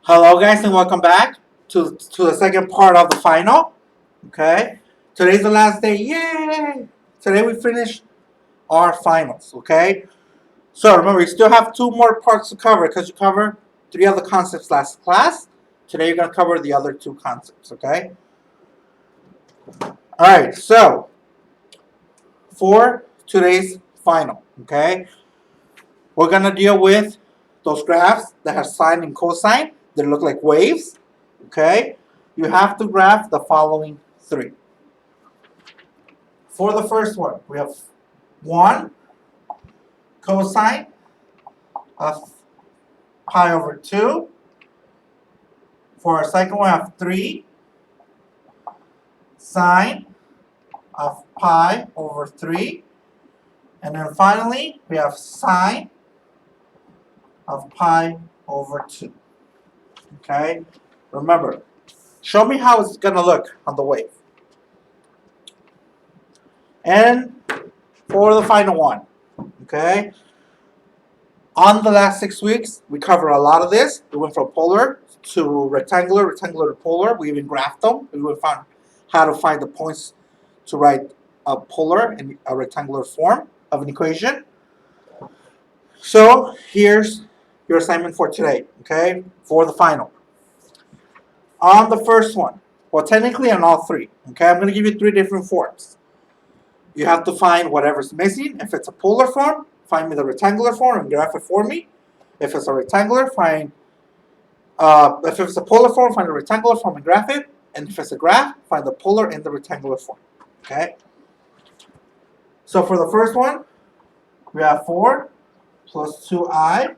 Hello guys and welcome back to the second part of the final. Okay. Today's the last day. Yay! Today we finish our finals. Okay. So remember you still have two more parts to cover because you covered three other concepts last class. Today you're gonna cover the other two concepts, okay? Alright, so for today's final, okay, we're gonna deal with those graphs that have sine and cosine that look like waves. Okay, you have to graph the following three. For the first one, we have 1 cosine of pi over 2. For our second one, we have 3 sine of pi over 3. And then finally, we have sine of pi over 2. Okay, remember, show me how it's going to look on the wave. And for the final one, okay, on the last 6 weeks, we covered a lot of this. We went from polar to rectangular, rectangular to polar. We even graphed them. We even found how to find the points to write a polar in a rectangular form of an equation. So here's your assignment for today, okay, for the final. On the first one, well, technically on all three, okay, I'm going to give you 3 different forms. You have to find whatever's missing. If it's a polar form, find me the rectangular form and graph it for me. If it's a rectangular, if it's a polar form, find the rectangular form and graph it. And if it's a graph, find the polar in the rectangular form. Okay. So for the first one, we have 4 plus 2i.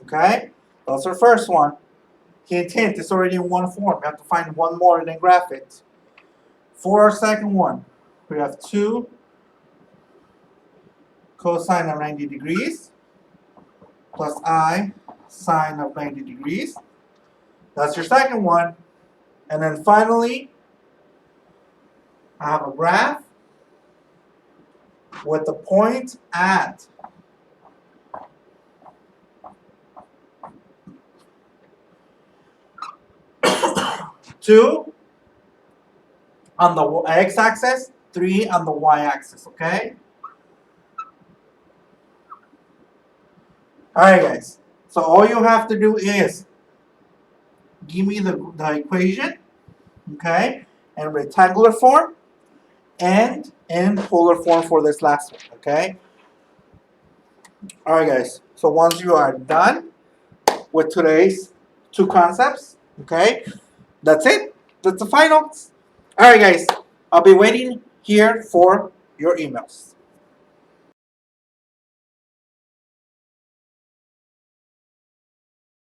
Okay. That's our first one. Hint, hint, it's already in one form. We have to find one more and then graph it. For our second one, we have 2 cosine of 90 degrees plus I sine of 90 degrees. That's your second one. And then finally, I have a graph with the point at 2 on the x-axis, 3 on the y-axis, okay? Alright guys, so all you have to do is give me the equation, okay, in rectangular form and in polar form for this last one, okay? Alright guys, so once you are done with today's 2 concepts, okay, that's it. That's the finals. Alright guys, I'll be waiting here for your emails.